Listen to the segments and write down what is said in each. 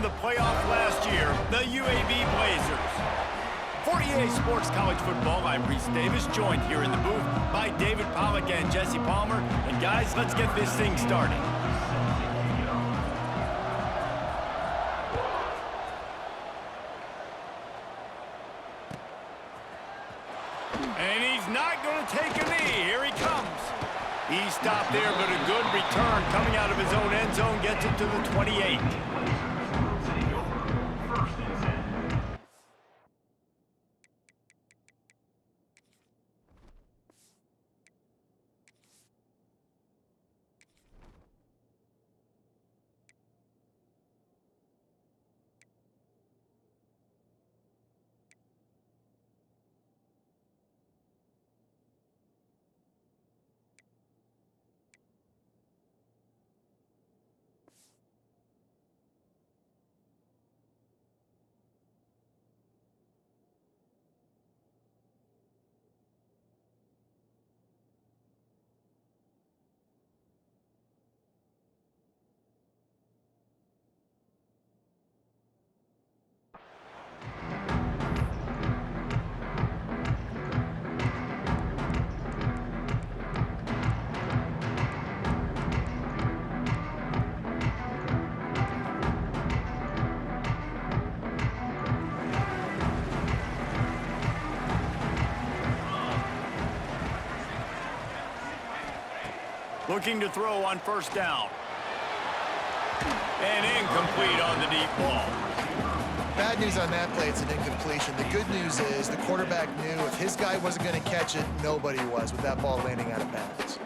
the playoff last year, the UAB Blazers. For EA Sports College Football, I'm Reese Davis, joined here in the booth by David Pollack and Jesse Palmer. And guys, let's get this thing started. And he's not going to take a knee. Here he comes. He stopped there, but a good return coming out of his own end zone gets it to the 28. Looking to throw on first down. And incomplete on the deep ball. Bad news on that play, it's an incompletion. The good news is the quarterback knew if his guy wasn't going to catch it, nobody was with that ball landing out of bounds.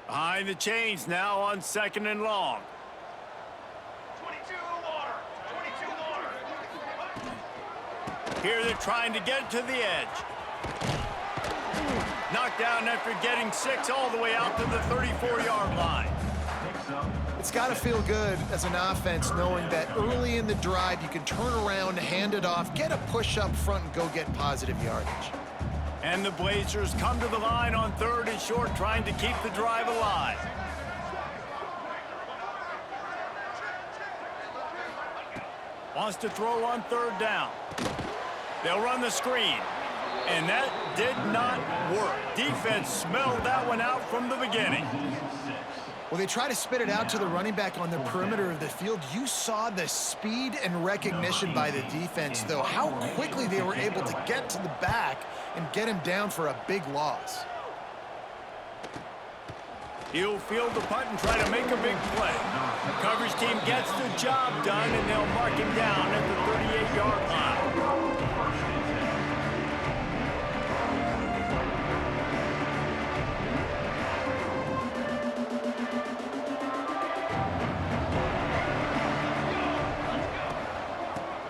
Behind the chains now on 2nd and long. 22 water. 22 water. Here they're trying to get to the edge. Knocked down after getting 6 all the way out to the 34-yard line. It's got to feel good as an offense knowing that early in the drive you can turn around, hand it off, get a push up front, and go get positive yardage. And the Blazers come to the line on 3rd and short, trying to keep the drive alive. Wants to throw on 3rd down. They'll run the screen. And that did not work. Defense smelled that one out from the beginning. Well, they try to spit it out to the running back on the perimeter of the field. You saw the speed and recognition by the defense, though, how quickly they were able to get to the back and get him down for a big loss. He'll field the punt and try to make a big play. The coverage team gets the job done, and they'll mark him down at the 38-yard line.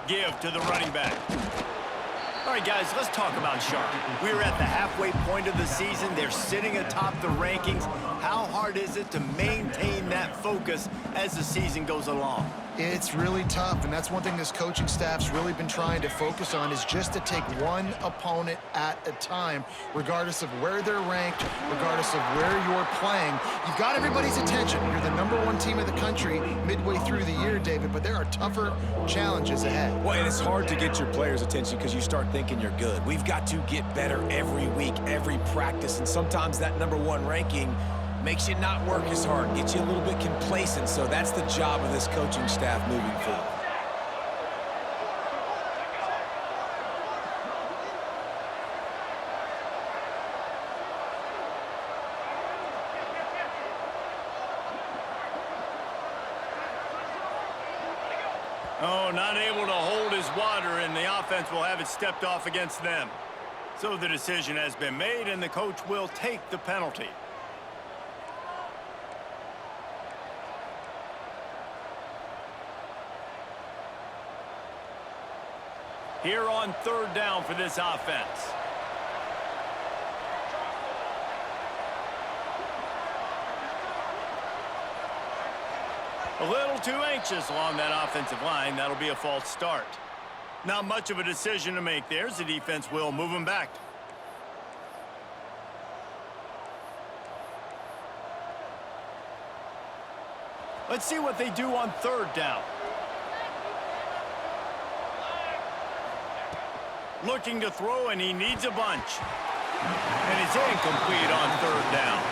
Give to the running back. All right, guys, let's talk about Sharp. We're at the halfway point of the season. They're sitting atop the rankings. How hard is it to maintain that focus as the season goes along? It's really tough, and that's one thing this coaching staff's really been trying to focus on is just to take one opponent at a time, regardless of where they're ranked, regardless of where you're playing. You've got everybody's attention. You're the #1 team in the country midway through the year, David, but there are tougher challenges ahead. Well, and it's hard to get your players' attention because you start thinking you're good. We've got to get better every week, every practice, and sometimes that #1 ranking makes you not work as hard, gets you a little bit complacent. So that's the job of this coaching staff moving forward. Oh, not able to hold his water, and the offense will have it stepped off against them. So the decision has been made, and the coach will take the penalty. Here on 3rd down for this offense. A little too anxious along that offensive line. That'll be a false start. Not much of a decision to make there, as the defense will move him back. Let's see what they do on third down. Looking to throw, and he needs a bunch. And it's incomplete on third down.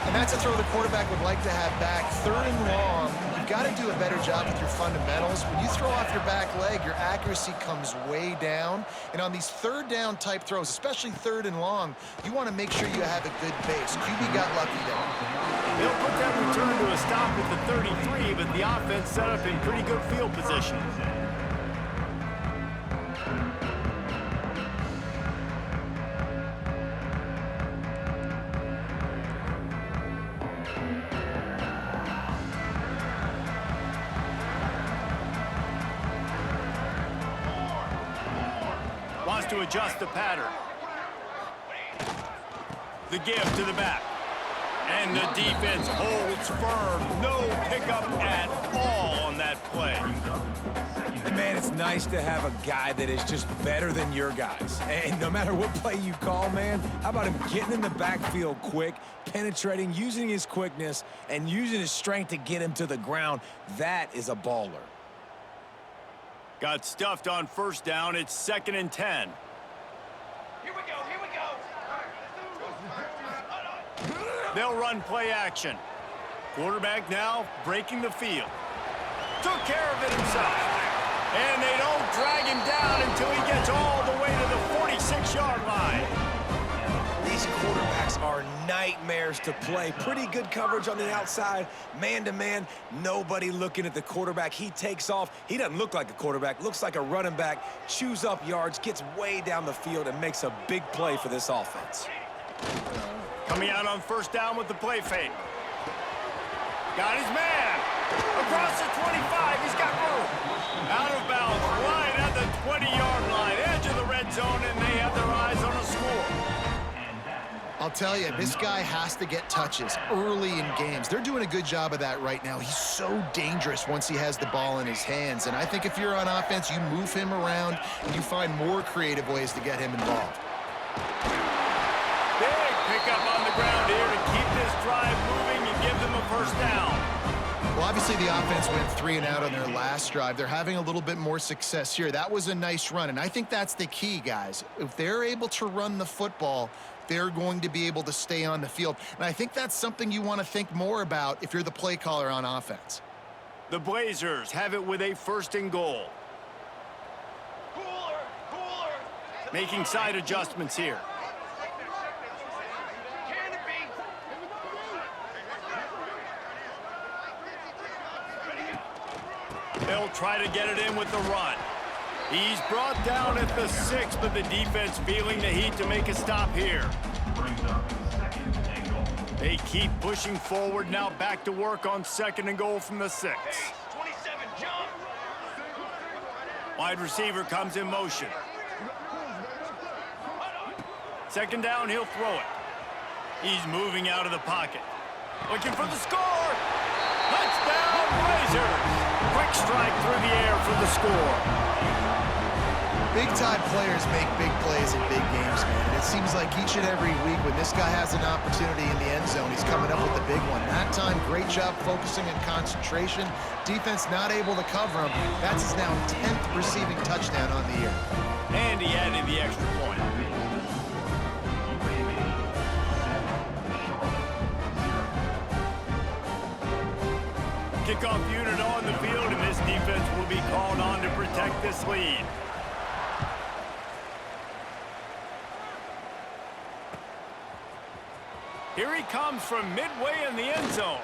And that's a throw the quarterback would like to have back. Third and long, you've got to do a better job with your fundamentals. When you throw off your back leg, your accuracy comes way down. And on these third down type throws, especially third and long, you want to make sure you have a good base. QB got lucky there. They'll put that return to a stop at the 33, but the offense set up in pretty good field position. Wants to adjust the pattern. The give to the back. And the defense holds firm. No pickup at all on that play. And man, it's nice to have a guy that is just better than your guys. And no matter what play you call, man, how about him getting in the backfield quick, penetrating, using his quickness, and using his strength to get him to the ground? That is a baller. Got stuffed on first down. It's 2nd and 10. Here we go, here we go. They'll run play action. Quarterback now breaking the field. Took care of it himself. And they don't drag him down until he gets all the way to the 46-yard line. These quarterbacks are nightmares to play. Pretty good coverage on the outside, man-to-man. Nobody looking at the quarterback. He takes off. He doesn't look like a quarterback. Looks like a running back. Chews up yards, gets way down the field, and makes a big play for this offense. Coming out on first down with the play fake. Got his man. Across the 25. He's got room. Out of bounds. Right at the 20-yard line. Edge of the red zone, and they have their eyes on a score. I'll tell you, this guy has to get touches early in games. They're doing a good job of that right now. He's so dangerous once he has the ball in his hands. And I think if you're on offense, you move him around and you find more creative ways to get him involved. Big pickup on the ground here to keep this drive moving and give them a first down. Well, obviously the offense went 3 and out on their last drive. They're having a little bit more success here. That was a nice run, and I think that's the key, guys. If they're able to run the football, they're going to be able to stay on the field. And I think that's something you want to think more about if you're the play caller on offense. The Blazers have it with a 1st and goal. Cooler, cooler. Making side adjustments here. Can it be? They'll try to get it in with the run. He's brought down at the 6, but the defense feeling the heat to make a stop here. They keep pushing forward, now back to work on 2nd and goal from the 6. 27, jump. Wide receiver comes in motion. 2nd down, he'll throw it. He's moving out of the pocket. Looking for the score. Touchdown, Blazers. Quick strike through the air for the score. Big-time players make big plays in big games, man. And it seems like each and every week when this guy has an opportunity in the end zone, he's coming up with the big one. That time, great job focusing and concentration. Defense not able to cover him. That's his now 10th receiving touchdown on the year. And he added the extra point. Kickoff unit on the field, and this defense will be called on to protect this lead. Here he comes from midway in the end zone.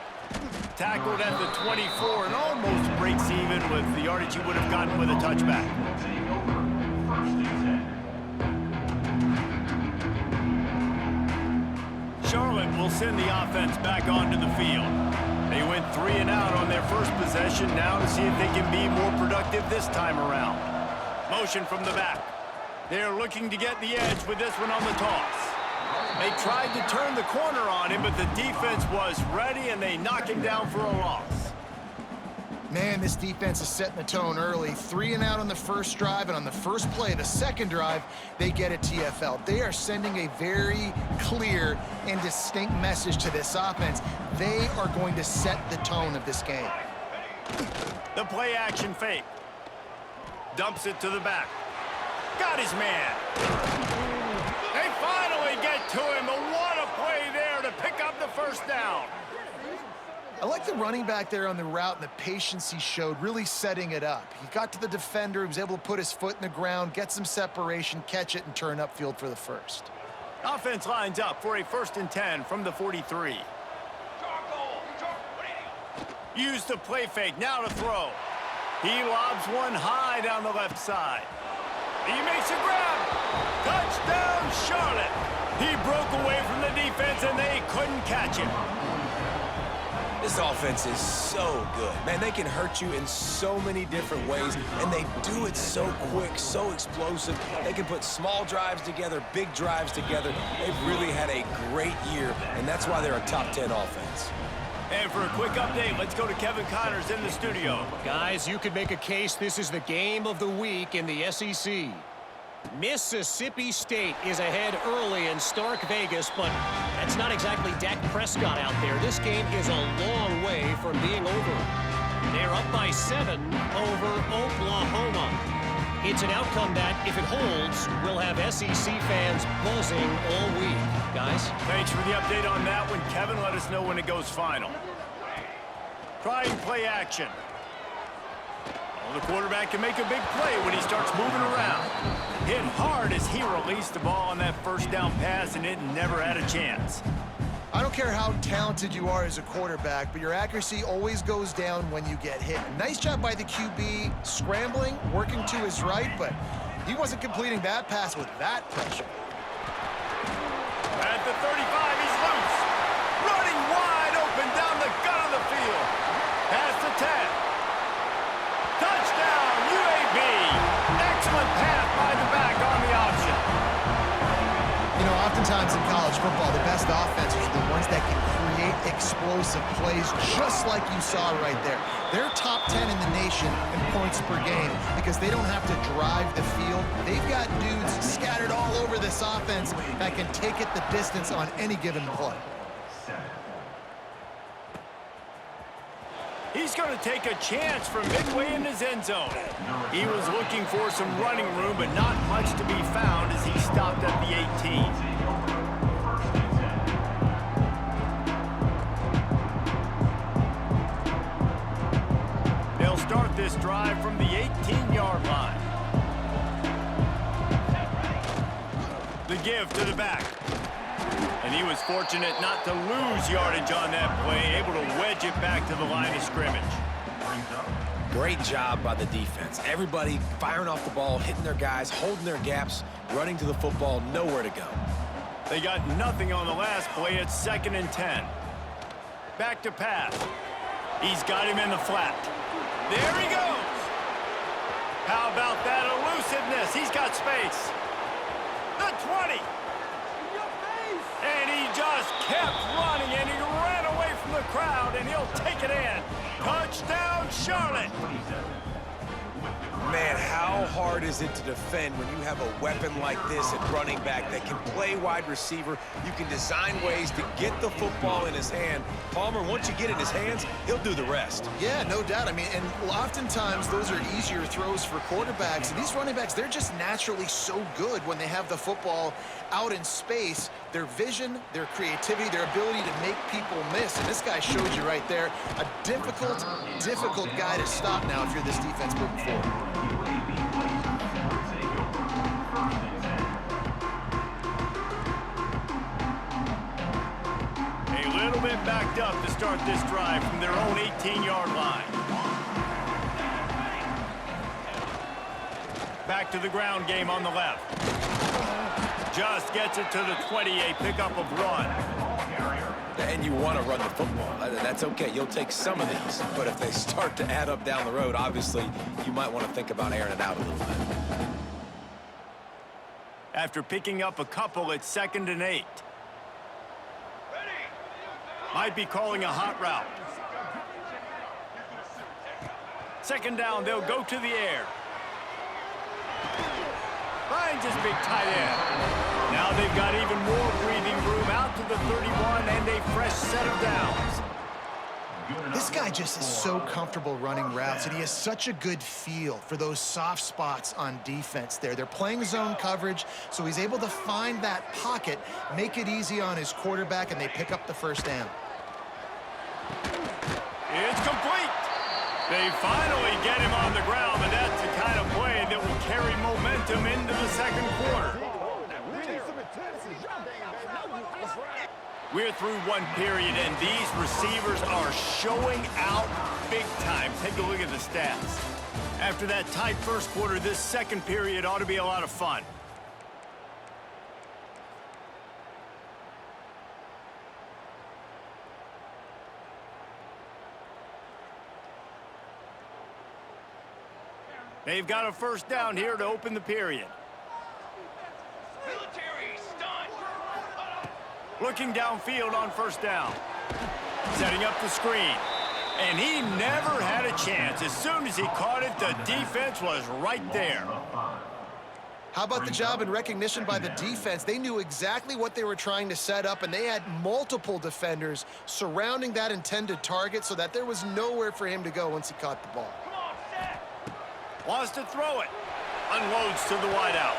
Tackled at the 24 and almost breaks even with the yardage he would have gotten with a touchback. Charlotte will send the offense back onto the field. They went 3 and out on their first possession, now to see if they can be more productive this time around. Motion from the back. They're looking to get the edge with this one on the toss. They tried to turn the corner on him, but the defense was ready, and they knock him down for a loss. Man, this defense is setting the tone early. 3 and out on the first drive, and on the first play, the second drive, they get a TFL. They are sending a very clear and distinct message to this offense. They are going to set the tone of this game. The play action fake. Dumps it to the back. Got his man. They finally get to him. But what a play there to pick up the first down. I like the running back there on the route and the patience he showed, really setting it up. He got to the defender, he was able to put his foot in the ground, get some separation, catch it, and turn upfield for the first. Offense lines up for a 1st and 10 from the 43. Use the play fake, now to throw. He lobs one high down the left side. He makes a grab. Touchdown, Charlotte. He broke away from the defense, and they couldn't catch him. This offense is so good. Man, they can hurt you in so many different ways, and they do it so quick, so explosive. They can put small drives together, big drives together. They've really had a great year, and that's why they're a top 10 offense. And for a quick update, let's go to Kevin Connors in the studio. Guys, you could make a case this is the game of the week in the SEC. Mississippi State is ahead early in Stark Vegas, but that's not exactly Dak Prescott out there. This game is a long way from being over. They're up by 7 over Oklahoma. It's an outcome that, if it holds, will have SEC fans buzzing all week. Guys? Thanks for the update on that one, Kevin. Let us know when it goes final. Trying play action. The quarterback can make a big play when he starts moving around. Hit hard as he released the ball on that first down pass, and it never had a chance. I don't care how talented you are as a quarterback, but your accuracy always goes down when you get hit. Nice job by the QB, scrambling, working to his right, but he wasn't completing that pass with that pressure. At the 35, he's loose. Running wide open down the gut of the field. Past the 10. Touchdown, UAB. Excellent pass by the back on the option. You know, oftentimes in college football, the best offenses are the ones that can create explosive plays, just like you saw right there. They're top 10 in the nation in points per game because they don't have to drive the field. They've got dudes scattered all over this offense that can take it the distance on any given play. He's going to take a chance from midway in his end zone. He was looking for some running room, but not much to be found as he stopped at the 18. They'll start this drive from the 18-yard line. The give to the back. And he was fortunate not to lose yardage on that play, able to wedge it back to the line of scrimmage. Great job by the defense. Everybody firing off the ball, hitting their guys, holding their gaps, running to the football, nowhere to go. They got nothing on the last play. It's 2nd and 10. Back to pass. He's got him in the flat. There he goes. How about that elusiveness? He's got space. The 20. And he just kept running, and he ran away from the crowd, and he'll take it in. Touchdown, Charlotte. Man, how hard is it to defend when you have a weapon like this at running back that can play wide receiver? You can design ways to get the football in his hand. Palmer, once you get it in his hands, he'll do the rest. Yeah, no doubt. I mean, and oftentimes those are easier throws for quarterbacks. And these running backs, they're just naturally so good when they have the football out in space. Their vision, their creativity, their ability to make people miss. And this guy showed you right there, a difficult guy to stop now if you're this defense moving forward. A little bit backed up to start this drive from their own 18-yard line. Back to the ground game on the left. Just gets it to the 20, a pickup of 1. And you want to run the football. That's okay. You'll take some of these. But if they start to add up down the road, obviously, you might want to think about airing it out a little bit. After picking up a couple, it's 2nd and 8. Might be calling a hot route. Second down, they'll go to the air. Finds his big tight end. Now they've got even more breathing room out to the 31 and a fresh set of downs. This guy just is so comfortable running routes, and he has such a good feel for those soft spots on defense there. They're playing zone coverage, so he's able to find that pocket, make it easy on his quarterback, and they pick up the first down. It's complete. They finally get him on the ground, and that's the kind of play that will carry momentum into the second quarter. We're through one period, and these receivers are showing out big time. Take a look at the stats. After that tight first quarter, this second period ought to be a lot of fun. They've got a first down here to open the period. Military stunt. Looking downfield on first down. Setting up the screen. And he never had a chance. As soon as he caught it, the defense was right there. How about the job and recognition by the defense? They knew exactly what they were trying to set up, and they had multiple defenders surrounding that intended target so that there was nowhere for him to go once he caught the ball. Come on, set. Wants to throw it. Unloads to the wideout.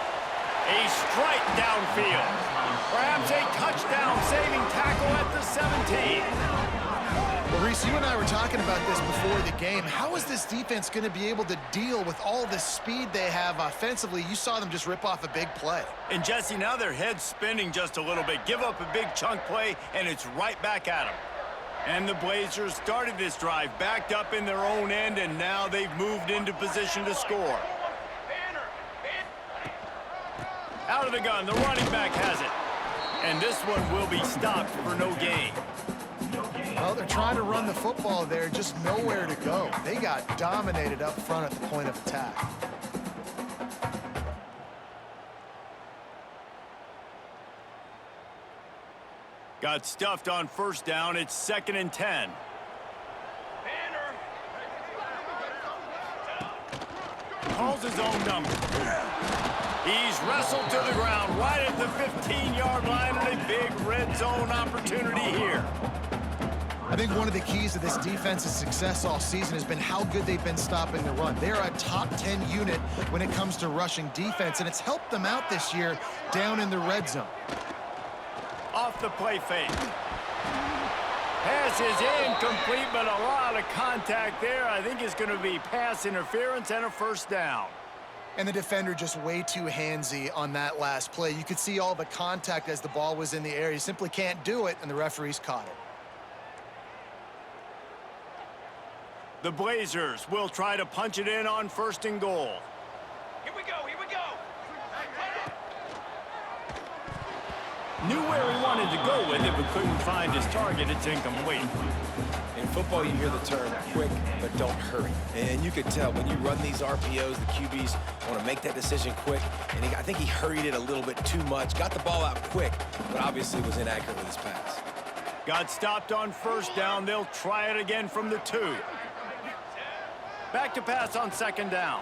A strike downfield. Perhaps a touchdown-saving tackle at the 17. Well, Reese, you and I were talking about this before the game. How is this defense going to be able to deal with all the speed they have offensively? You saw them just rip off a big play. And, Jesse, now their head's spinning just a little bit. Give up a big chunk play, and it's right back at them. And the Blazers started this drive backed up in their own end, and now they've moved into position to score. Out of the gun, the running back has it. And this one will be stopped for no gain. Well, they're trying to run the football there, just nowhere to go. They got dominated up front at the point of attack. Got stuffed on first down. It's 2nd and 10. Calls his own number. He's wrestled to the ground right at the 15-yard line, and a big red zone opportunity here. I think one of the keys to this defense's success all season has been how good they've been stopping the run. They're a top 10 unit when it comes to rushing defense, and it's helped them out this year down in the red zone. Off the play fake. Pass is incomplete, but a lot of contact there. I think it's going to be pass interference and a first down. And the defender just way too handsy on that last play. You could see all the contact as the ball was in the air. You simply can't do it, and the referees caught it. The Blazers will try to punch it in on 1st and goal. Here we go, here we go. Knew where he wanted to go with it, but couldn't find his target. It's incomplete. In football, you hear the term quick, but don't hurry. And you could tell when you run these RPOs, the QBs want to make that decision quick. And I think he hurried it a little bit too much. Got the ball out quick, but obviously was inaccurate with his pass. Got stopped on first down. They'll try it again from the 2. Back to pass on 2nd down.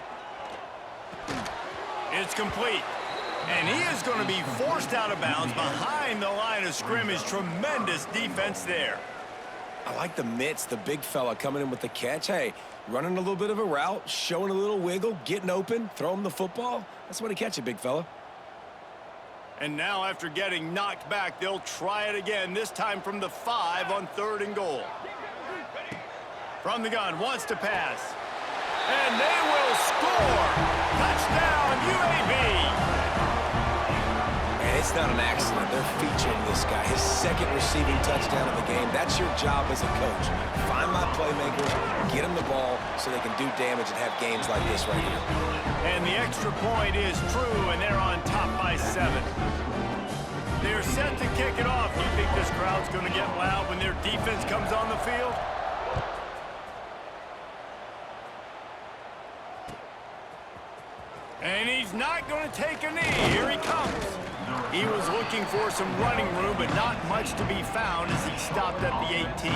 It's complete. And he is going to be forced out of bounds behind the line of scrimmage. Tremendous defense there. I like the mitts, the big fella coming in with the catch. Hey, running a little bit of a route, showing a little wiggle, getting open, throwing the football. That's when he catch it, big fella. And now after getting knocked back, they'll try it again, this time from the 5 on 3rd and goal. From the gun, wants to pass. And they will score! Touchdown, UAB! And it's not an accident. They're featuring this guy. His 2nd receiving touchdown of the game. That's your job as a coach. Find my playmakers, get them the ball so they can do damage and have games like this right here. And the extra point is true, and they're on top by 7. They're set to kick it off. Do you think this crowd's going to get loud when their defense comes on the field? And he's not going to take a knee. Here he comes. He was looking for some running room, but not much to be found as he stopped at the 18.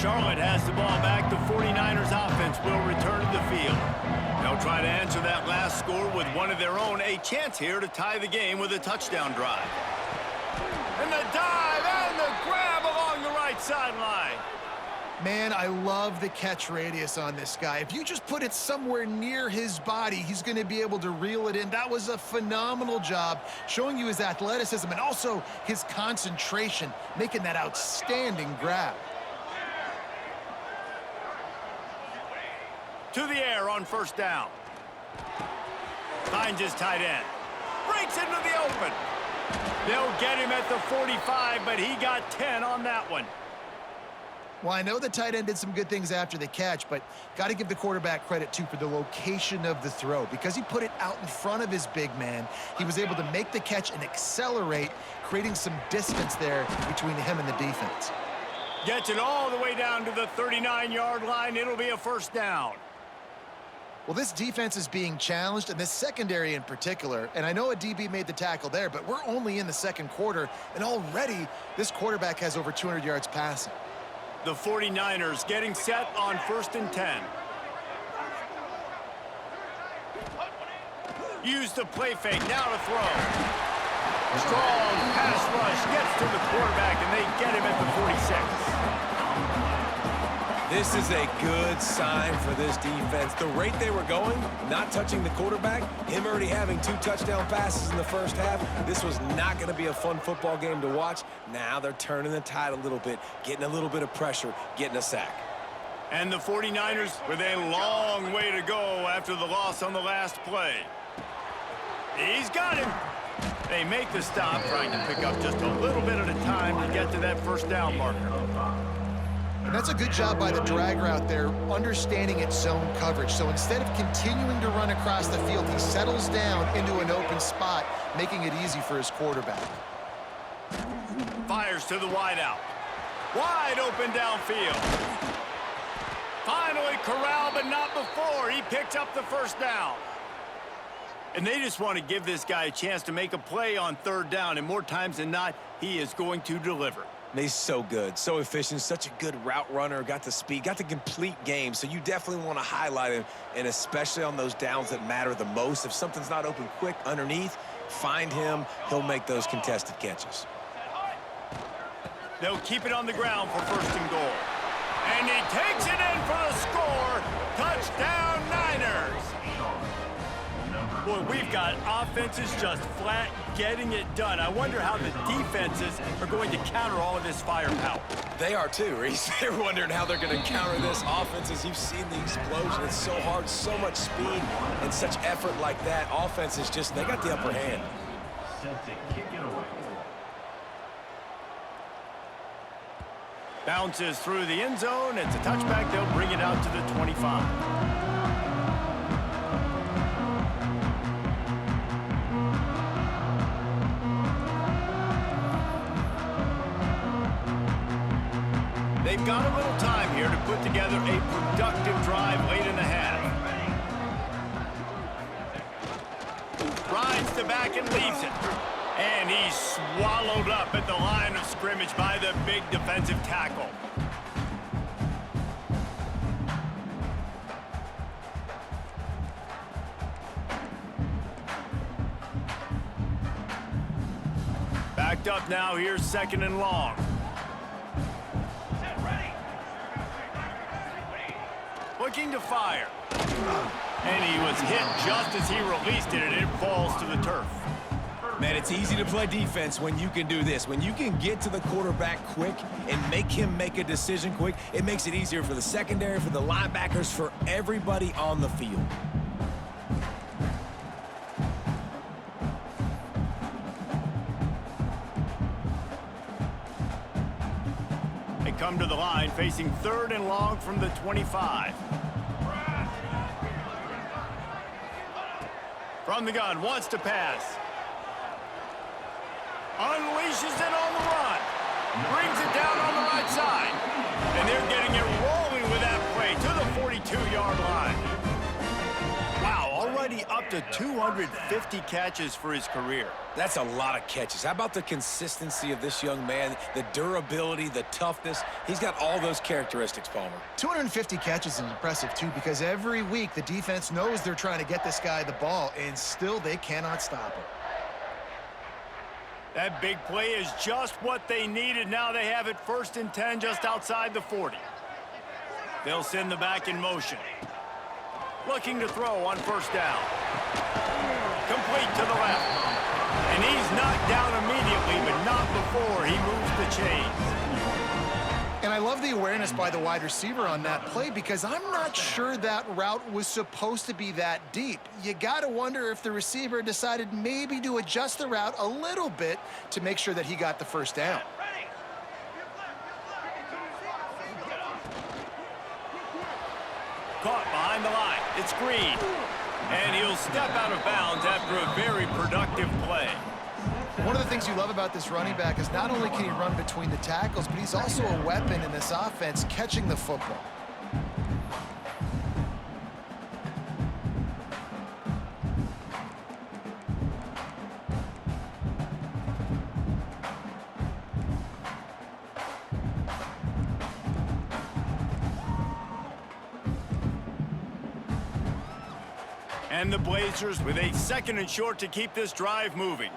Charlotte has the ball back. The 49ers offense will return to the field. They'll try to answer that last score with one of their own. A chance here to tie the game with a touchdown drive. And the dive and the grab along the right sideline. Man, I love the catch radius on this guy. If you just put it somewhere near his body, he's going to be able to reel it in. That was a phenomenal job, showing you his athleticism and also his concentration, making that outstanding grab. To the air on first down. Finds his tight end. Breaks into the open. They'll get him at the 45, but he got 10 on that one. Well, I know the tight end did some good things after the catch, but got to give the quarterback credit, too, for the location of the throw. Because he put it out in front of his big man, he was able to make the catch and accelerate, creating some distance there between him and the defense. Gets it all the way down to the 39-yard line. It'll be a first down. Well, this defense is being challenged, and this secondary in particular, and I know a DB made the tackle there, but we're only in the second quarter, and already this quarterback has over 200 yards passing. The 49ers getting set on 1st and 10. Use the play fake, now to throw. Strong pass rush, gets to the quarterback, and they get him at the 46. This is a good sign for this defense. The rate they were going, not touching the quarterback, him already having 2 touchdown passes in the first half, this was not going to be a fun football game to watch. Now they're turning the tide a little bit, getting a little bit of pressure, getting a sack. And the 49ers with a long way to go after the loss on the last play. He's got him. They make the stop, trying to pick up just a little bit at a time to get to that first down marker. And that's a good job by the drag route there, understanding its zone coverage. So instead of continuing to run across the field, he settles down into an open spot, making it easy for his quarterback. Fires to the wideout. Wide open downfield. Finally corralled, but not before. He picks up the first down. And they just want to give this guy a chance to make a play on 3rd down, and more times than not, he is going to deliver. He's so good, so efficient, such a good route runner, got the speed, got the complete game, so you definitely want to highlight him, and especially on those downs that matter the most. If something's not open quick underneath, find him, he'll make those contested catches. They'll keep it on the ground for 1st and goal. And he takes it in for the score. Touchdown, Niners. Boy, we've got offenses just flat getting it done. I wonder how the defenses are going to counter all of this firepower. They are too, Reese. They're wondering how they're going to counter this offense. As you've seen the explosion, it's so hard, so much speed, and such effort like that. Offense is just, they got the upper hand. Bounces through the end zone. It's a touchback. They'll bring it out to the 25. They've got a little time here to put together a productive drive late in the half. Rides the back and leaves it. And he's swallowed up at the line of scrimmage by the big defensive tackle. Backed up now, here's 2nd and long. Looking to fire. And he was hit just as he released it, and it falls to the turf. Man, it's easy to play defense when you can do this. When you can get to the quarterback quick and make him make a decision quick, it makes it easier for the secondary, for the linebackers, for everybody on the field. They come to the line facing 3rd and long from the 25. From the gun, wants to pass. Unleashes it on the run. Brings it down on the right side. And they're getting it rolling with that play to the 42-yard line. Wow, already up to 250 catches for his career. That's a lot of catches. How about the consistency of this young man, the durability, the toughness? He's got all those characteristics, Palmer. 250 catches is impressive, too, because every week the defense knows they're trying to get this guy the ball, and still they cannot stop him. That big play is just what they needed. Now they have it 1st and 10 just outside the 40. They'll send the back in motion. Looking to throw on 1st down. Complete to the left. And he's knocked down immediately, but not before he moves the chains. And I love the awareness by the wide receiver on that play because I'm not sure that route was supposed to be that deep. You got to wonder if the receiver decided maybe to adjust the route a little bit to make sure that he got the 1st down. Caught behind the line. It's Green. And he'll step out of bounds after a very productive play. One of the things you love about this running back is not only can he run between the tackles, but he's also a weapon in this offense catching the football. And the Blazers with a 2nd and short to keep this drive moving.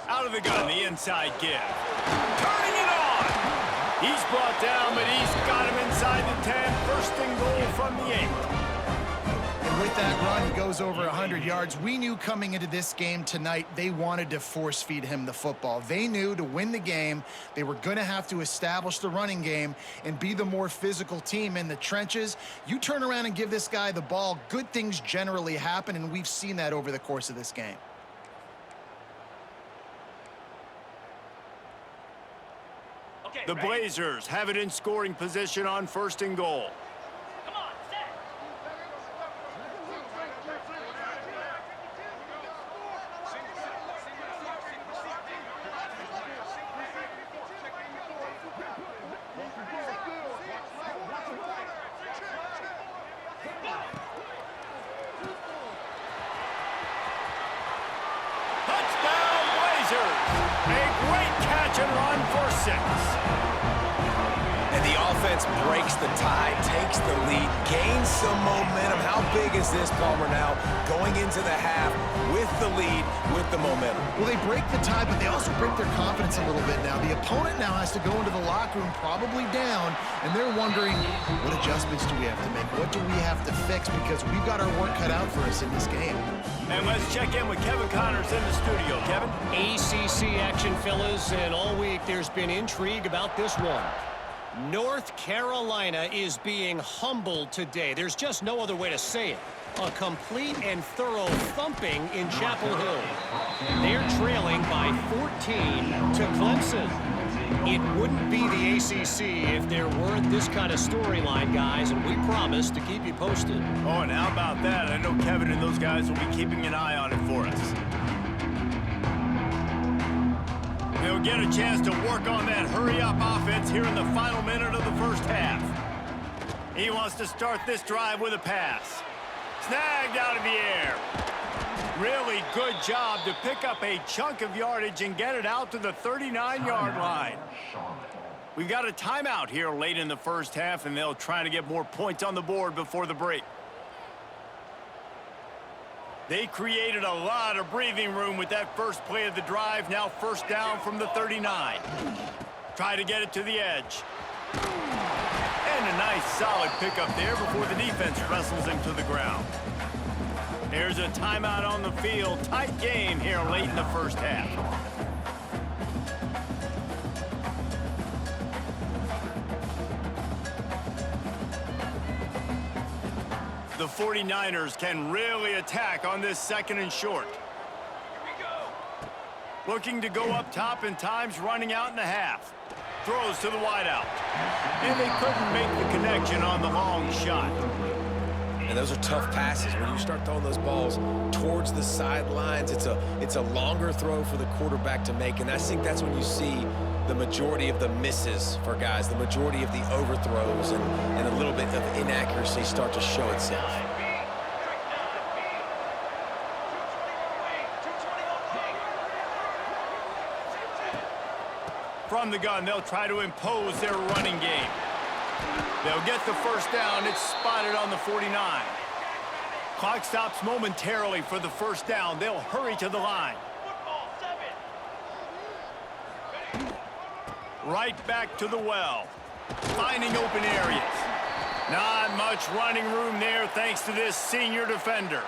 Out of the gun, the inside give. Turning it on! He's brought down, but he's got him inside the 10. 1st and goal from the 8. And with that run, he goes over 100 yards. We knew coming into this game tonight, they wanted to force feed him the football. They knew to win the game, they were going to have to establish the running game and be the more physical team in the trenches. You turn around and give this guy the ball, good things generally happen, and we've seen that over the course of this game. The Blazers have it in scoring position on 1st and goal. Come on, set. Touchdown, Blazers! A great catch and run for 6. And the offense breaks the tie, takes the lead, gains some momentum. How big is this, Palmer, now going into the half with the lead, with the momentum? Well, they break the tie, but they also break their confidence a little bit now. The opponent now has to go into the locker room probably down, and they're wondering, what adjustments do we have to make? What do we have to fix? Because we've got our work cut out for us in this game. And let's check in with Kevin Connors in the studio. Kevin? ACC action, fellas, and all week there's been intrigue about this one. North Carolina is being humbled today. There's just no other way to say it. A complete and thorough thumping in Chapel Hill. They're trailing by 14 to Clemson. It wouldn't be the ACC if there weren't this kind of storyline, guys, and we promise to keep you posted. Oh, and how about that? I know Kevin and those guys will be keeping an eye on it for us. They'll get a chance to work on that hurry-up offense here in the final minute of the 1st half. He wants to start this drive with a pass. Snagged out of the air. Really good job to pick up a chunk of yardage and get it out to the 39-yard line. We've got a timeout here late in the 1st half, and they'll try to get more points on the board before the break. They created a lot of breathing room with that first play of the drive. Now 1st down from the 39. Try to get it to the edge. And a nice solid pickup there before the defense wrestles him to the ground. There's a timeout on the field. Tight game here late in the 1st half. The 49ers can really attack on this 2nd and short. Looking to go up top and times running out in the half. Throws to the wideout. And they couldn't make the connection on the long shot. And those are tough passes. When you start throwing those balls towards the sidelines, it's a longer throw for the quarterback to make. And I think that's when you see the majority of the misses for guys, the majority of the overthrows and a little bit of inaccuracy start to show itself. From the gun, they'll try to impose their running game. They'll get the first down. It's spotted on the 49. Clock stops momentarily for the first down. They'll hurry to the line. Football, 7. Right back to the well. Finding open areas. Not much running room there thanks to this senior defender.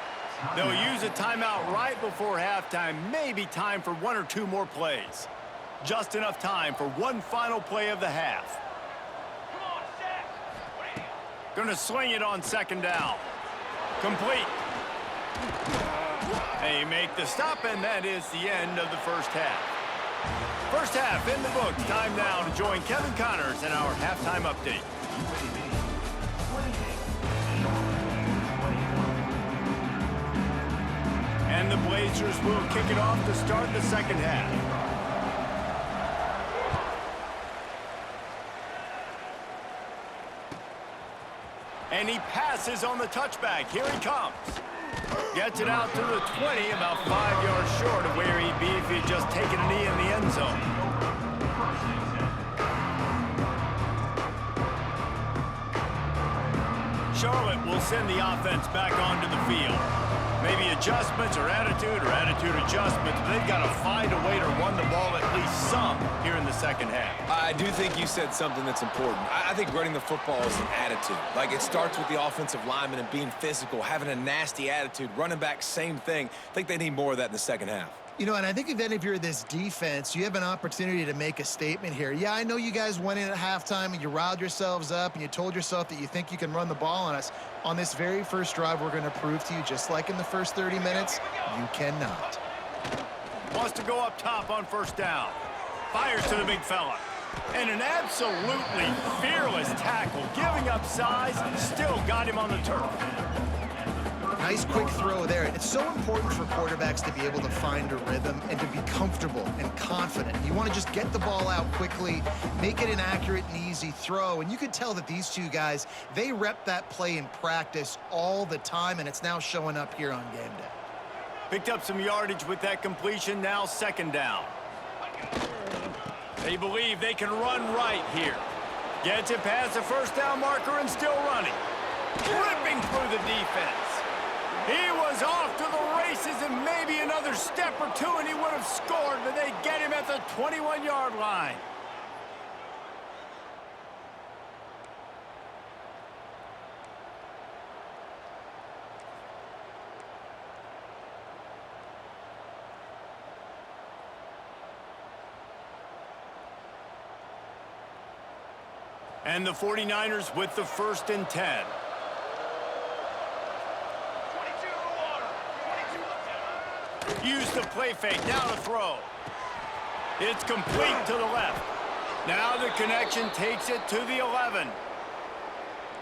They'll use a timeout right before halftime. Maybe time for 1 or 2 more plays. Just enough time for one final play of the half. Come on, Zach. Gonna sling it on second down. Complete. They make the stop, and that is the end of the first half. First half in the books. Time now to join Kevin Connors in our halftime update. And the Blazers will kick it off to start the second half. And he passes on the touchback. Here he comes. Gets it out to the 20, about 5 yards short of where he'd be if he'd just taken a knee in the end zone. Charlotte will send the offense back onto the field. Maybe adjustments or attitude adjustments, but they've got to find a way to run the ball at least some here in the second half. I do think you said something that's important. I think running the football is an attitude. Like, it starts with the offensive lineman and being physical, having a nasty attitude. Running back, same thing. I think they need more of that in the second half. You know, and I think then if you're this defense, you have an opportunity to make a statement here. Yeah, I know you guys went in at halftime and you riled yourselves up and you told yourself that you think you can run the ball on us. On this very first drive, we're going to prove to you, just like in the first 30 minutes, you cannot. Wants to go up top on first down. Fires to the big fella. And an absolutely fearless tackle, giving up size, still got him on the turf. Nice quick throw there. It's so important for quarterbacks to be able to find a rhythm and to be comfortable and confident. You want to just get the ball out quickly, make it an accurate and easy throw. And you can tell that these two guys, they rep that play in practice all the time, and it's now showing up here on game day. Picked up some yardage with that completion, now second down. They believe they can run right here. Gets it past the first down marker and still running. Ripping through the defense. He was off to the races, and maybe another step or two and he would have scored, but they get him at the 21-yard line. And the 49ers with the 1st and 10. Use the play fake, now to throw. It's complete to the left. Now the connection takes it to the 11.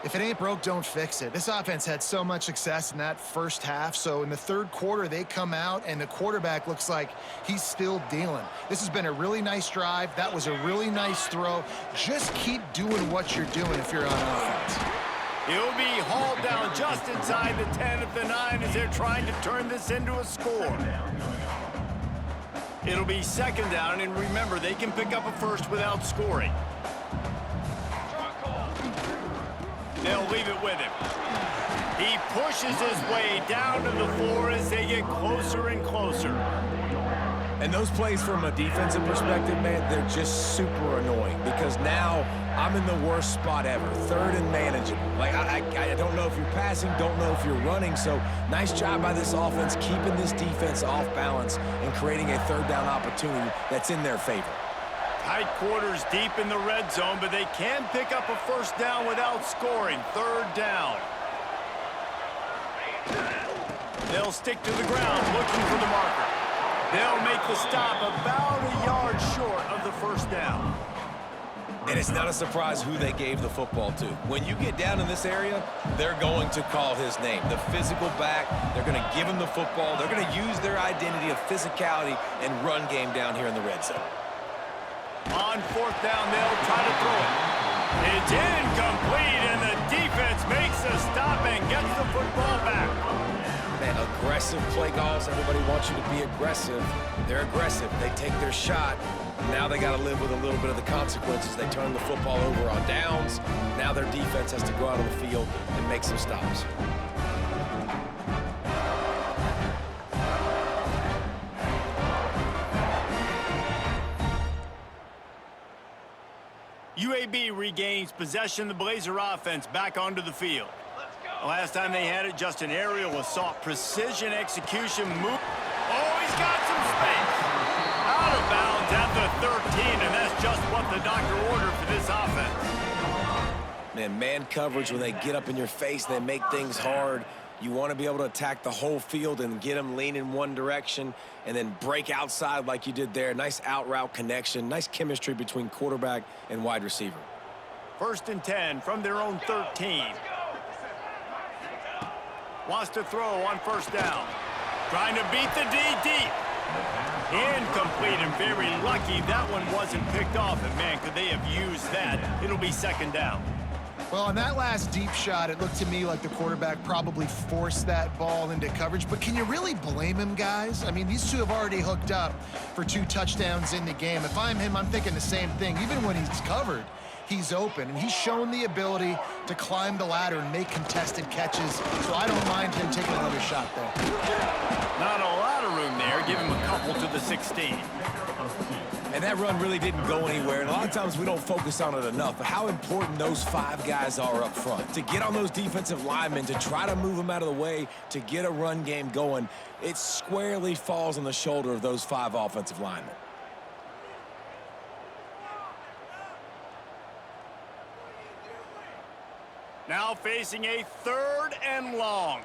If it ain't broke, don't fix it. This offense had so much success in that first half, so in the third quarter, they come out, and the quarterback looks like he's still dealing. This has been a really nice drive. That was a really nice throw. Just keep doing what you're doing if you're on offense. He'll be hauled down just inside the 10 of the 9 as they're trying to turn this into a score. It'll be second down, and remember, they can pick up a first without scoring. They'll leave it with him. He pushes his way down to the floor as they get closer and closer. And those plays from a defensive perspective, man, they're just super annoying because now I'm in the worst spot ever, third and manageable. Like, I don't know if you're passing, don't know if you're running, so nice job by this offense keeping this defense off balance and creating a third down opportunity that's in their favor. Tight quarters deep in the red zone, but they can pick up a first down without scoring. Third down. They'll stick to the ground looking for the marker. They'll make the stop about a yard short of the first down. And it's not a surprise who they gave the football to. When you get down in this area, they're going to call his name. The physical back, they're going to give him the football. They're going to use their identity of physicality and run game down here in the red zone. On fourth down, they'll try to throw it. It's incomplete, and the defense makes a stop and gets the football back. Man, aggressive play calls. Everybody wants you to be aggressive. They're aggressive. They take their shot. Now they got to live with a little bit of the consequences. They turn the football over on downs. Now their defense has to go out on the field and make some stops. UAB regains possession of the Blazer offense back onto the field. The last time they had it, just an aerial assault, precision execution move. Oh, he's got some space. Out of bounds at the 13, and that's just what the doctor ordered for this offense. Man coverage, when they get up in your face, they make things hard. You want to be able to attack the whole field and get them leaning one direction and then break outside like you did there. Nice out route connection, nice chemistry between quarterback and wide receiver. 1st and 10 from their own 13. Wants to throw on 1st down. Trying to beat the D deep. Incomplete, and very lucky that one wasn't picked off. And man, could they have used that? It'll be 2nd down. Well, on that last deep shot, it looked to me like the quarterback probably forced that ball into coverage. But can you really blame him, guys? I mean, these two have already hooked up for 2 touchdowns in the game. If I'm him, I'm thinking the same thing. Even when he's covered, he's open. And he's shown the ability to climb the ladder and make contested catches. So I don't mind him taking another shot there. Not a lot of room there. Give him a couple to the 16. And that run really didn't go anywhere, and a lot of times we don't focus on it enough, but how important those 5 guys are up front. To get on those defensive linemen, to try to move them out of the way, to get a run game going, it squarely falls on the shoulder of those 5 offensive linemen. Now facing a 3rd and long.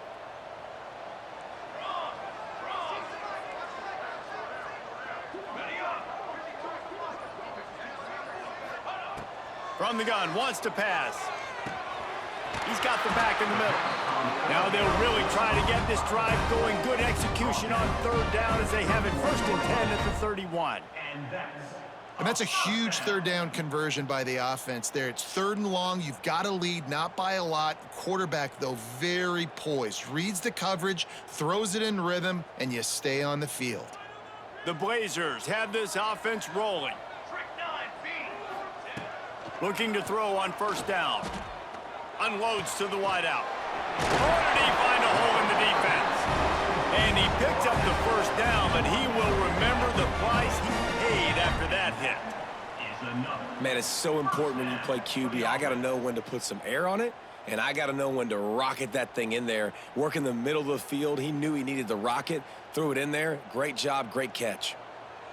From the gun, wants to pass. He's got the back in the middle. Now they'll really try to get this drive going. Good execution on 3rd down as they have it 1st and 10 at the 31. And that's a huge 3rd down conversion by the offense there. It's 3rd and long. You've got to lead, not by a lot. Quarterback, though, very poised. Reads the coverage, throws it in rhythm, and you stay on the field. The Blazers have this offense rolling. Looking to throw on 1st down. Unloads to the wideout. Or did he find a hole in the defense? And he picks up the 1st down, but he will remember the price he paid after that hit. Man, it's so important when you play QB. I got to know when to put some air on it, and I got to know when to rocket that thing in there. Work in the middle of the field. He knew he needed the rocket. Threw it in there. Great job, great catch.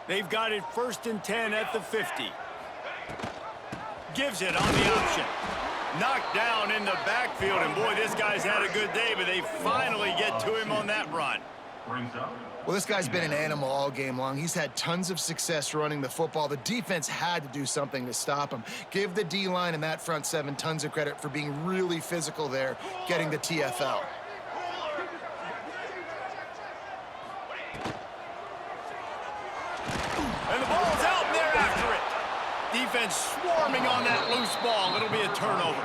They've got it 1st and 10 at the 50. Gives it on the option. Knocked down in the backfield, and boy, this guy's had a good day, but they finally get to him on that run. Well, this guy's been an animal all game long. He's had tons of success running the football. The defense had to do something to stop him. Give the D-line and that front 7 tons of credit for being really physical there, getting the TFL. And the ball's out, and they're after it. Defense swarming on that loose ball. It'll be a turnover.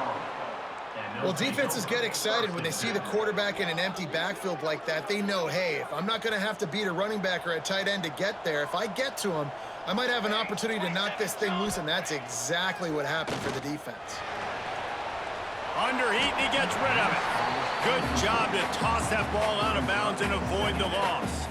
Well, defenses get excited when they see the quarterback in an empty backfield like that. They know, hey, if I'm not going to have to beat a running back or a tight end to get there, if I get to him, I might have an opportunity to knock this thing loose, and that's exactly what happened for the defense. Under heat, and he gets rid of it. Good job to toss that ball out of bounds and avoid the loss.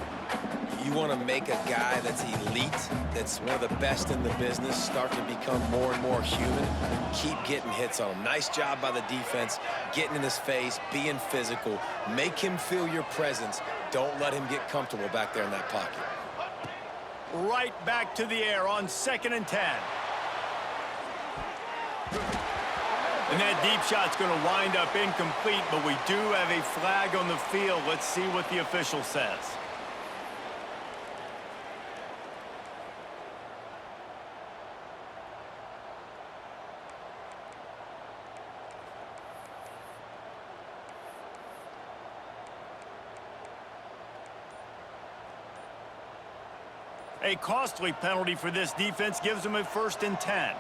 You want to make a guy that's elite, that's one of the best in the business, start to become more and more human. Keep getting hits on him. Nice job by the defense, getting in his face, being physical. Make him feel your presence. Don't let him get comfortable back there in that pocket. Right back to the air on 2nd and 10. And that deep shot's going to wind up incomplete, but we do have a flag on the field. Let's see what the official says. A costly penalty for this defense gives them a 1st and 10.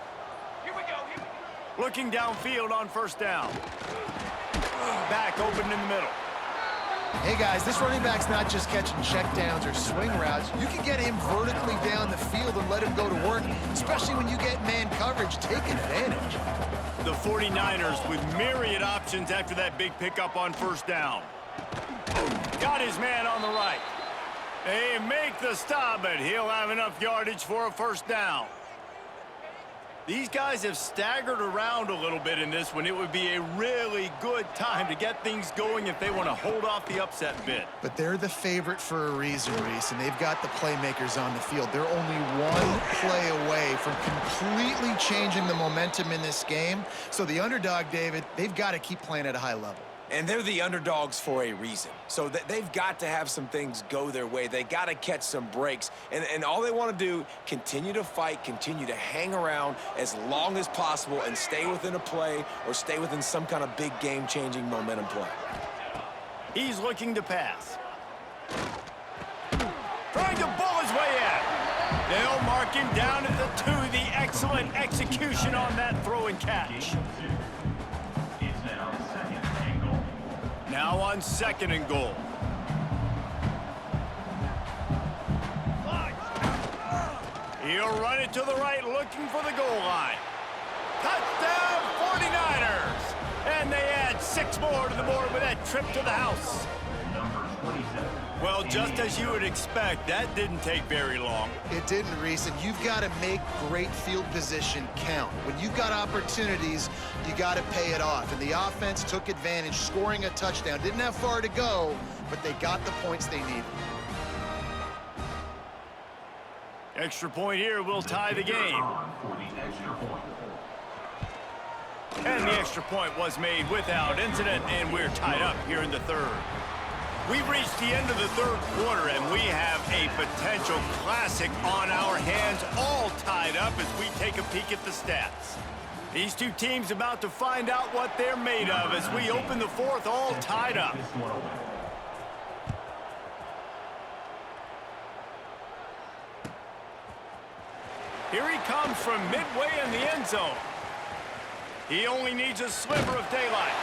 Here we go. Looking downfield on 1st down. Back open in the middle. Hey, guys, this running back's not just catching checkdowns or swing routes. You can get him vertically down the field and let him go to work, especially when you get man coverage. Take advantage. The 49ers with myriad options after that big pickup on first down. Got his man on the right. They make the stop, but he'll have enough yardage for a first down. These guys have staggered around a little bit in this one. It would be a really good time to get things going if they want to hold off the upset bid. But they're the favorite for a reason, Reese, and they've got the playmakers on the field. They're only one play away from completely changing the momentum in this game. So the underdog, David, they've got to keep playing at a high level. And they're the underdogs for a reason. So they've got to have some things go their way. They got to catch some breaks. And all they want to do, continue to fight, continue to hang around as long as possible and stay within a play or stay within some kind of big game-changing momentum play. He's looking to pass. Trying to bull his way in. They'll mark him down at the 2. The excellent execution on that throw and catch. Now on 2nd and goal. He'll run it to the right, looking for the goal line. Touchdown, 49ers! And they add 6 more to the board with that trip to the house. Well, just as you would expect, that didn't take very long. It didn't, Reese, and you've got to make great field position count. When you've got opportunities, you got to pay it off. And the offense took advantage, scoring a touchdown. Didn't have far to go, but they got the points they needed. Extra point here will tie the game. And the extra point was made without incident, and we're tied up here in the 3rd. We've reached the end of the 3rd quarter, and we have a potential classic on our hands, all tied up as we take a peek at the stats. These two teams about to find out what they're made of as we open the 4th, all tied up. Here he comes from midway in the end zone. He only needs a sliver of daylight.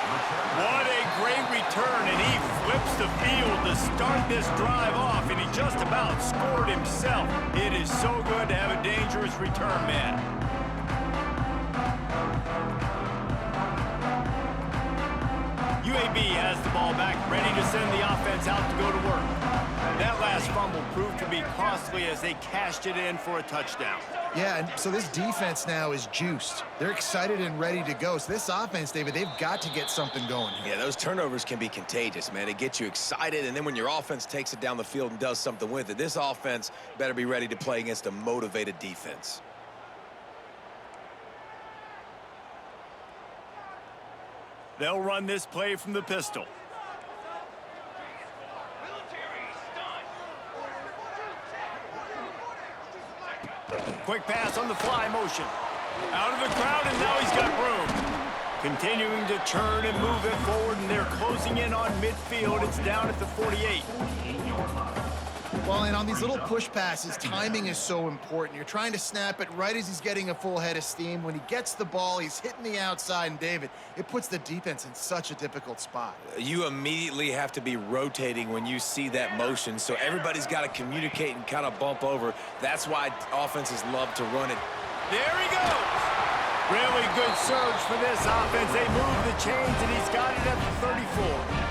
What a great return, and he flips the field to start this drive off, and he just about scored himself. It is so good to have a dangerous return man. UAB has the ball back, ready to send the offense out to go to work. That last fumble proved to be costly as they cashed it in for a touchdown. Yeah, and so this defense now is juiced. They're excited and ready to go. So this offense, David, they've got to get something going here. Yeah, those turnovers can be contagious, man. It gets you excited, and then when your offense takes it down the field and does something with it, this offense better be ready to play against a motivated defense. They'll run this play from the pistol. Quick pass on the fly motion. Out of the crowd, and now he's got room. Continuing to turn and move it forward, and they're closing in on midfield. It's down at the 48. Well, and on these little push passes, timing is so important. You're trying to snap it right as he's getting a full head of steam. When he gets the ball, he's hitting the outside, and David, it puts the defense in such a difficult spot. You immediately have to be rotating when you see that motion, so everybody's got to communicate and kind of bump over. That's why offenses love to run it. There he goes. Really good surge for this offense. They move the chains, and he's got it at the 34.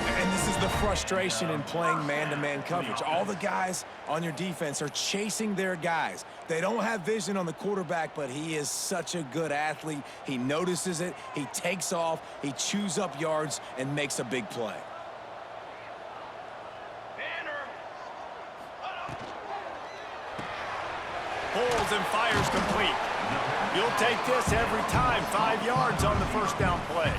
And this is the frustration in playing man-to-man coverage. All the guys on your defense are chasing their guys. They don't have vision on the quarterback, but he is such a good athlete. He notices it, he takes off, he chews up yards, and makes a big play. Pulls and fires complete. You'll take this every time. 5 yards on the first down play.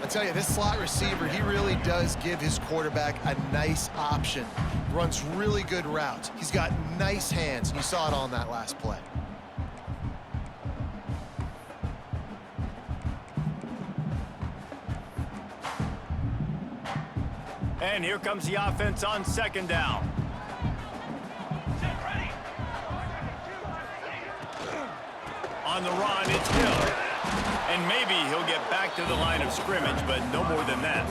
I tell you, this slot receiver, he really does give his quarterback a nice option. Runs really good routes. He's got nice hands, and you saw it on that last play. And here comes the offense on 2nd down. On the run, it's Hill. And maybe he'll get back to the line of scrimmage, but no more than that.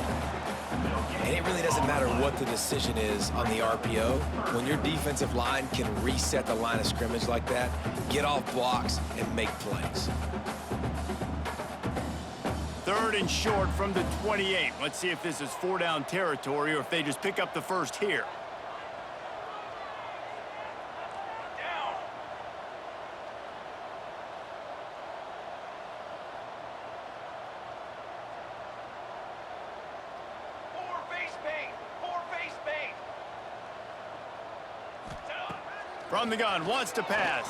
it really doesn't matter what the decision is on the RPO. When your defensive line can reset the line of scrimmage like that, get off blocks and make plays. 3rd and short from the 28. Let's see if this is 4-down territory or if they just pick up the first here. Down. 4 face paint. 4 face paint. From the gun, wants to pass.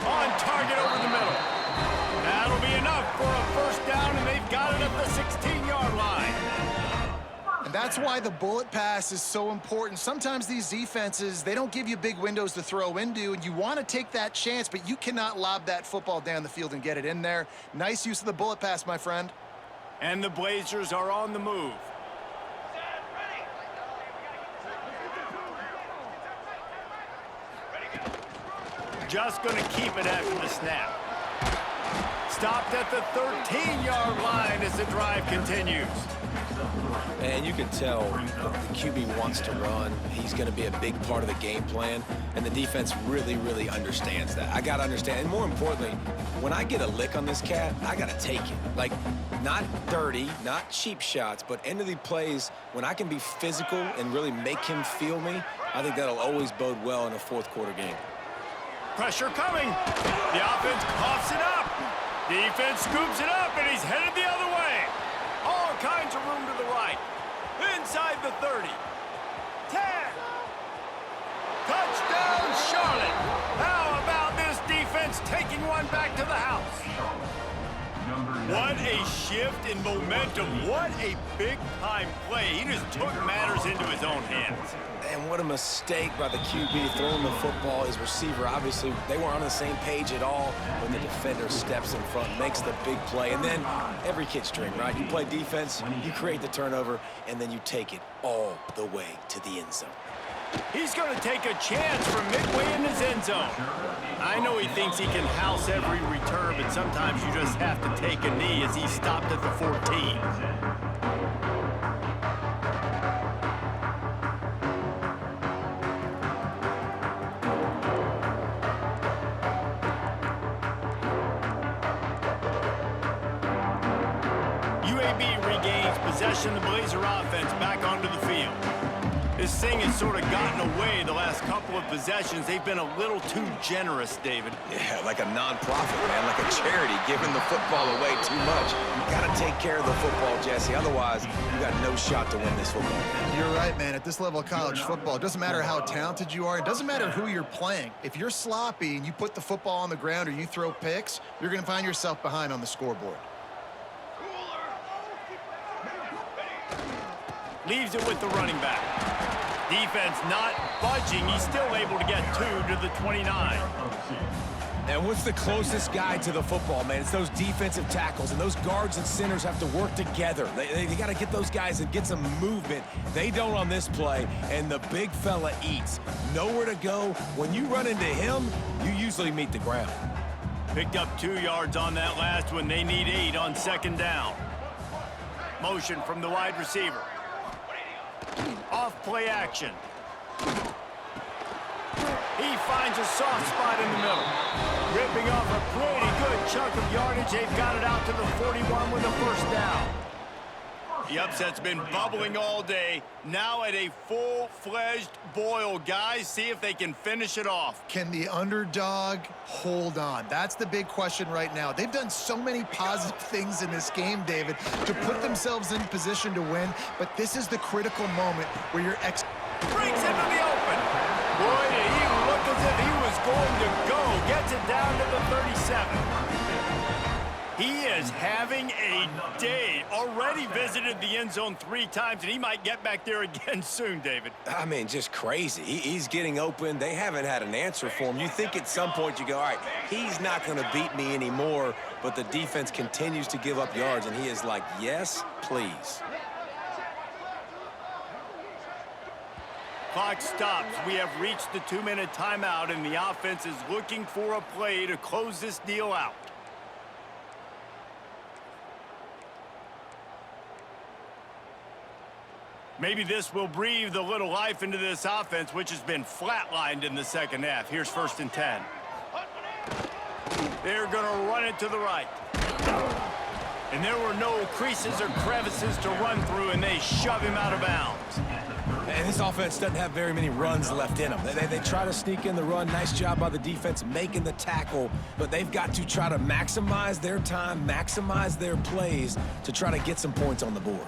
On target over the middle. That'll be enough for a first down, and they've got it at the 16-yard line. And that's why the bullet pass is so important. Sometimes these defenses, they don't give you big windows to throw into, and you want to take that chance, but you cannot lob that football down the field and get it in there. Nice use of the bullet pass, my friend. And the Blazers are on the move. Set. Ready. Just going to keep it after the snap. Stopped at the 13-yard line as the drive continues. And you can tell the QB wants to run. He's going to be a big part of the game plan, and the defense really, really understands that. I got to understand, and more importantly, when I get a lick on this cat, I got to take it. Like, not dirty, not cheap shots, but end of the plays, when I can be physical and really make him feel me, I think that'll always bode well in a fourth-quarter game. Pressure coming. The offense coughs it up. Defense scoops it up, and he's headed the other way. All kinds of room to the right. Inside the 30. 10. Touchdown, Charlotte. How about this defense taking one back to the house? What a shift in momentum. What a big-time play. He just took matters into his own hands. And what a mistake by the QB throwing the football. His receiver, obviously, they weren't on the same page at all when the defender steps in front, makes the big play. And then every kid's dream, right? You play defense, you create the turnover, and then you take it all the way to the end zone. He's going to take a chance from midway in his end zone. I know he thinks he can house every return, but sometimes you just have to take a knee as he stopped at the 14. UAB regains possession of the Blazer offense back onto the field. This thing has sort of gotten away the last couple of possessions. They've been a little too generous, David. Yeah, like a nonprofit, man, like a charity, giving the football away too much. You got to take care of the football, Jesse. Otherwise, you got no shot to win this football game. You're right, man. At this level of college football, it doesn't matter how talented you are. It doesn't matter who you're playing. If you're sloppy and you put the football on the ground or you throw picks, you're going to find yourself behind on the scoreboard. Leaves it with the running back. Defense not budging. He's still able to get 2 to the 29. And what's the closest guy to the football, man? It's those defensive tackles, and those guards and centers have to work together. They got to get those guys and get some movement. They don't on this play, and the big fella eats. Nowhere to go. When you run into him, you usually meet the ground. Picked up 2 yards on that last one. They need 8 on 2nd down. Motion from the wide receiver. Off play action. He finds a soft spot in the middle. Ripping off a pretty good chunk of yardage. They've got it out to the 41 with a first down. The upset's been bubbling all day. Now at a full-fledged boil. Guys, see if they can finish it off. Can the underdog hold on? That's the big question right now. They've done so many positive things in this game, David, to put themselves in position to win, but this is the critical moment where you're Breaks into the open. Boy, did he look as if he was going to go. Gets it down to the 37. He is having a day. Already visited the end zone 3 times, and he might get back there again soon, David. I mean, just crazy. He's getting open. They haven't had an answer for him. You think at some point you go, all right, he's not going to beat me anymore, but the defense continues to give up yards, and he is like, yes, please. Clock stops. We have reached the 2-minute timeout, and the offense is looking for a play to close this deal out. Maybe this will breathe a little life into this offense, which has been flatlined in the second half. Here's 1st and 10. They're going to run it to the right. And there were no creases or crevices to run through, and they shove him out of bounds. And this offense doesn't have very many runs left in them. They try to sneak in the run. Nice job by the defense making the tackle, but they've got to try to maximize their time, maximize their plays to try to get some points on the board.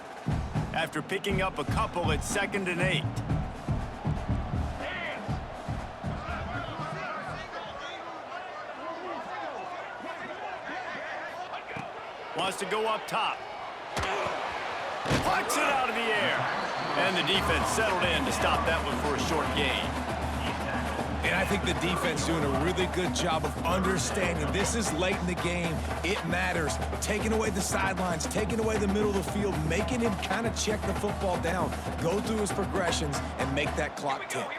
After picking up a couple, it's 2nd and 8. Wants to go up top. Plucks it out of the air. And the defense settled in to stop that one for a short gain. And I think the defense doing a really good job of understanding this is late in the game. It matters. Taking away the sidelines, taking away the middle of the field, making him kind of check the football down, go through his progressions, and make that clock tick.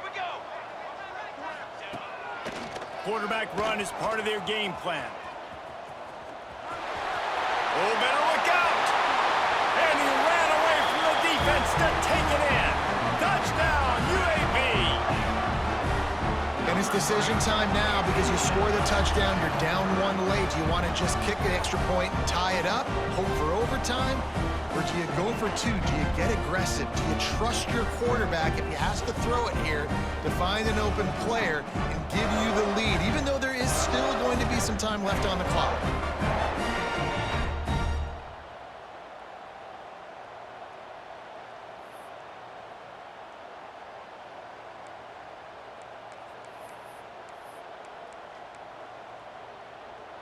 Quarterback run is part of their game plan. Oh, better look out! And he ran away from the defense to take it in. Touchdown, UAB! And it's decision time now because you score the touchdown, you're down 1 late. Do you want to just kick an extra point and tie it up, hope for overtime? Or do you go for 2? Do you get aggressive? Do you trust your quarterback if he has to throw it here to find an open player and give you the lead, even though there is still going to be some time left on the clock?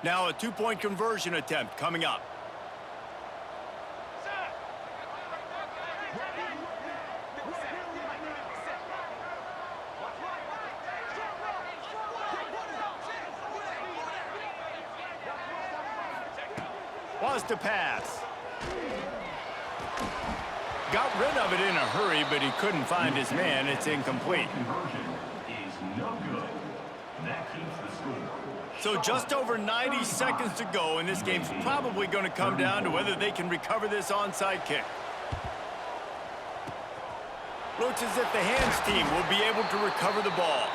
Now a 2-point conversion attempt coming up. Wants to pass. Got rid of it in a hurry, but he couldn't find his man. It's incomplete. So just over 90 seconds to go, and this game's probably going to come down to whether they can recover this onside kick. Looks as if the hands team will be able to recover the ball.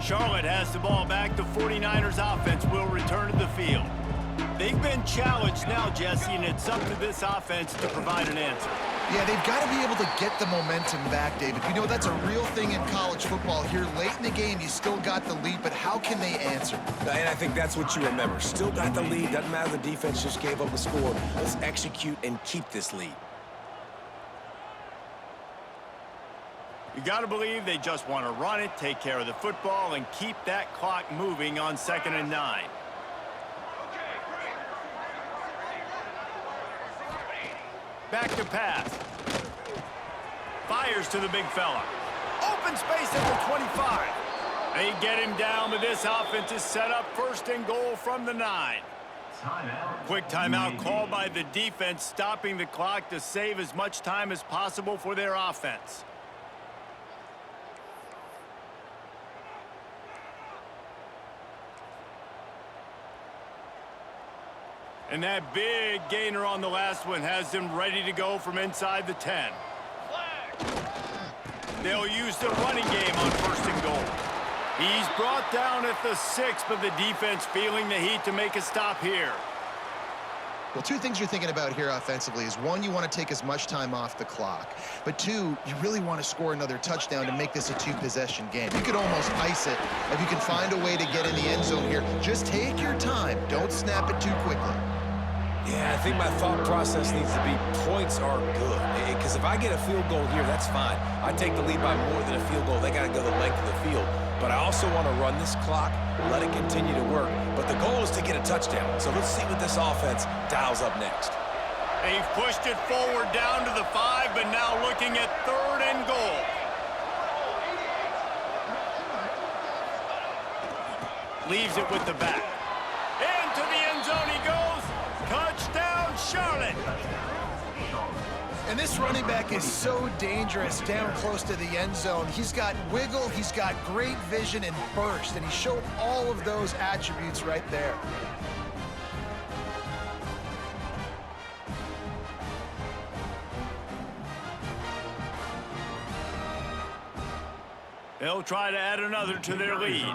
Charlotte has the ball back. The 49ers offense will return to the field. They've been challenged now, Jesse, and it's up to this offense to provide an answer. Yeah, they've got to be able to get the momentum back, David. You know, that's a real thing in college football. Here late in the game, you still got the lead, but how can they answer? And I think that's what you remember. Still got the lead. Doesn't matter the defense just gave up a score. Let's execute and keep this lead. You got to believe they just want to run it, take care of the football, and keep that clock moving on 2nd and 9. Back to pass. Fires to the big fella. Open space at the 25. They get him down, but this offense is set up 1st and goal from the 9. Quick timeout called by the defense, stopping the clock to save as much time as possible for their offense. And that big gainer on the last one has them ready to go from inside the 10. They'll use the running game on 1st and goal. He's brought down at the 6, but the defense feeling the heat to make a stop here. Well, 2 things you're thinking about here offensively is, 1, you want to take as much time off the clock. But 2, you really want to score another touchdown to make this a 2-possession game. You could almost ice it if you can find a way to get in the end zone here. Just take your time. Don't snap it too quickly. Yeah, I think my thought process needs to be points are good. Because if I get a field goal here, that's fine. I take the lead by more than a field goal. They got to go the length of the field. But I also want to run this clock, let it continue to work. But the goal is to get a touchdown. So let's see what this offense dials up next. They've pushed it forward down to the 5, but now looking at 3rd and goal. Leaves it with the back. Into the end zone he goes. Touchdown, Charlotte. And this running back is so dangerous down close to the end zone. He's got wiggle, he's got great vision and burst, and he showed all of those attributes right there. They'll try to add another to their lead.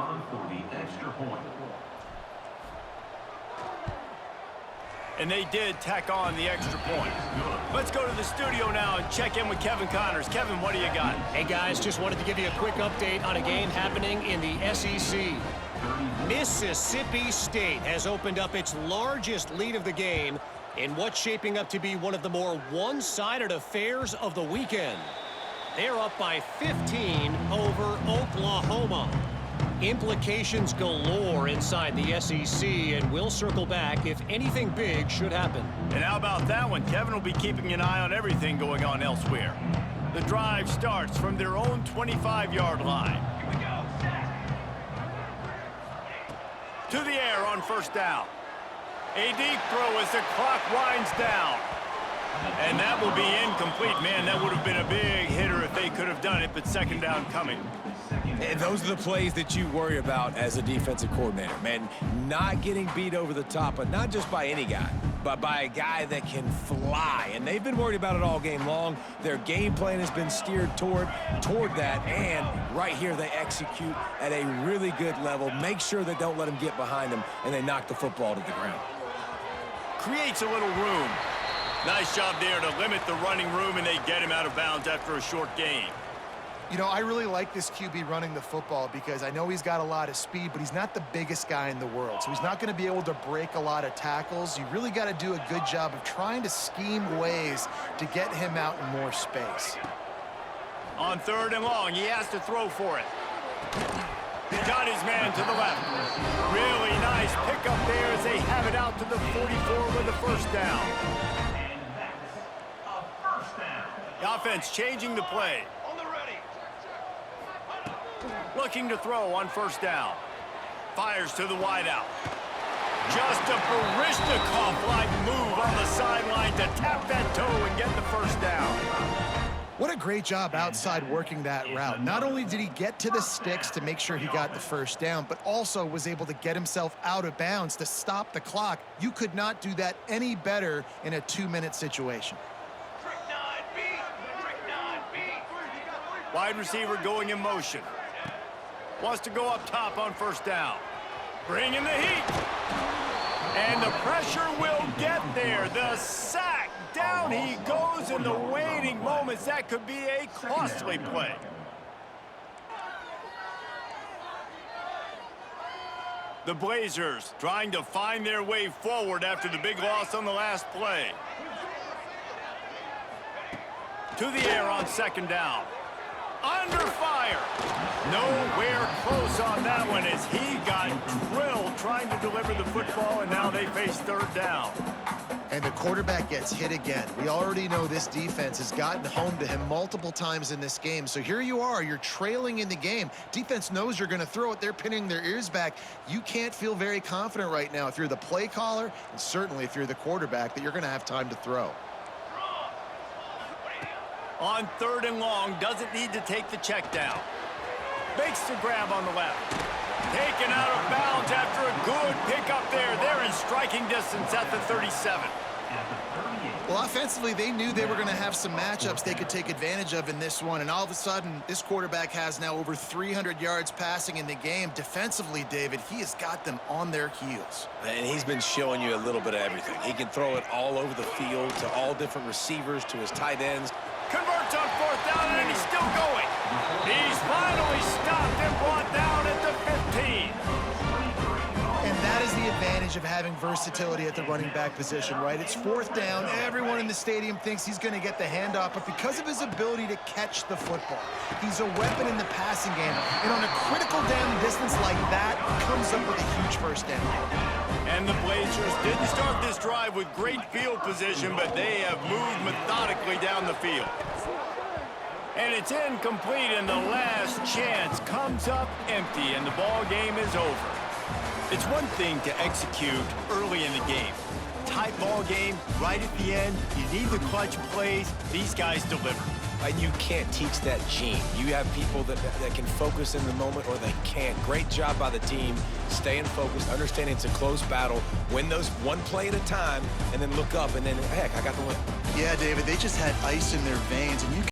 And they did tack on the extra point. Let's go to the studio now and check in with Kevin Connors. Kevin, what do you got? Hey, guys, just wanted to give you a quick update on a game happening in the SEC. Mississippi State has opened up its largest lead of the game in what's shaping up to be one of the more one-sided affairs of the weekend. They're up by 15 over Oklahoma. Implications galore inside the SEC, and we'll circle back if anything big should happen. And how about that one? Kevin will be keeping an eye on everything going on elsewhere. The drive starts from their own 25-yard line. Here we go. Set. To the air on first down. A deep throw as the clock winds down. And that will be incomplete. Man, that would have been a big hitter if they could have done it, but second down coming. And those are the plays that you worry about as a defensive coordinator, man. Not getting beat over the top, but not just by any guy, but by a guy that can fly. And they've been worried about it all game long. Their game plan has been steered toward that, and right here they execute at a really good level. Make sure they don't let them get behind them, and they knock the football to the ground. Creates a little room. Nice job there to limit the running room, and they get him out of bounds after a short gain. You know, I really like this QB running the football because I know he's got a lot of speed, but he's not the biggest guy in the world. So he's not going to be able to break a lot of tackles. You really got to do a good job of trying to scheme ways to get him out in more space. On third and long, he has to throw for it. Got his man to the left. Really nice pickup there as they have it out to the 44 with a first down. The offense changing the play. On the ready. Looking to throw on first down. Fires to the wideout. Just a Barishnikov-like move on the sideline to tap that toe and get the first down. What a great job outside working that route. Not only did he get to the sticks to make sure he got the first down, but also was able to get himself out of bounds to stop the clock. You could not do that any better in a 2-minute situation. Wide receiver going in motion. Wants to go up top on first down. Bringing the heat. And the pressure will get there. The sack. Down he goes in the waiting moments. That could be a costly play. The Blazers trying to find their way forward after the big loss on the last play. To the air on second down. Under fire. Nowhere close on that one as he got drilled trying to deliver the football, and now they face third down. And the quarterback gets hit again. We already know this defense has gotten home to him multiple times in this game. So here you are, you're trailing in the game. Defense knows you're going to throw it. They're pinning their ears back. You can't feel very confident right now if you're the play caller, and certainly if you're the quarterback, that you're going to have time to throw. On third and long, doesn't need to take the check down. Makes the grab on the left. Taken out of bounds after a good pickup there. They're in striking distance at the 37. Well, offensively, they knew they were going to have some matchups they could take advantage of in this one, and all of a sudden, this quarterback has now over 300 yards passing in the game. Defensively, David, he has got them on their heels. And he's been showing you a little bit of everything. He can throw it all over the field to all different receivers, to his tight ends. Converts on fourth down, and he's still going. He's finally stopped and brought down at the 15. And that is the advantage of having versatility at the running back position, right? It's fourth down. Everyone in the stadium thinks he's going to get the handoff, but because of his ability to catch the football, he's a weapon in the passing game. And on a critical down distance like that, comes up with a huge first down. And the Blazers didn't start this drive with great field position, but they have moved methodically down the field. And it's incomplete, and the last chance comes up empty, and the ball game is over. It's one thing to execute early in the game, tight ball game, right at the end, you need the clutch plays. These guys deliver. And you can't teach that gene. You have people that can focus in the moment or they can't. Great job by the team, staying focused, understanding it's a close battle, win those one play at a time, and then look up, and then, heck, I got the win. Yeah, David, they just had ice in their veins, and you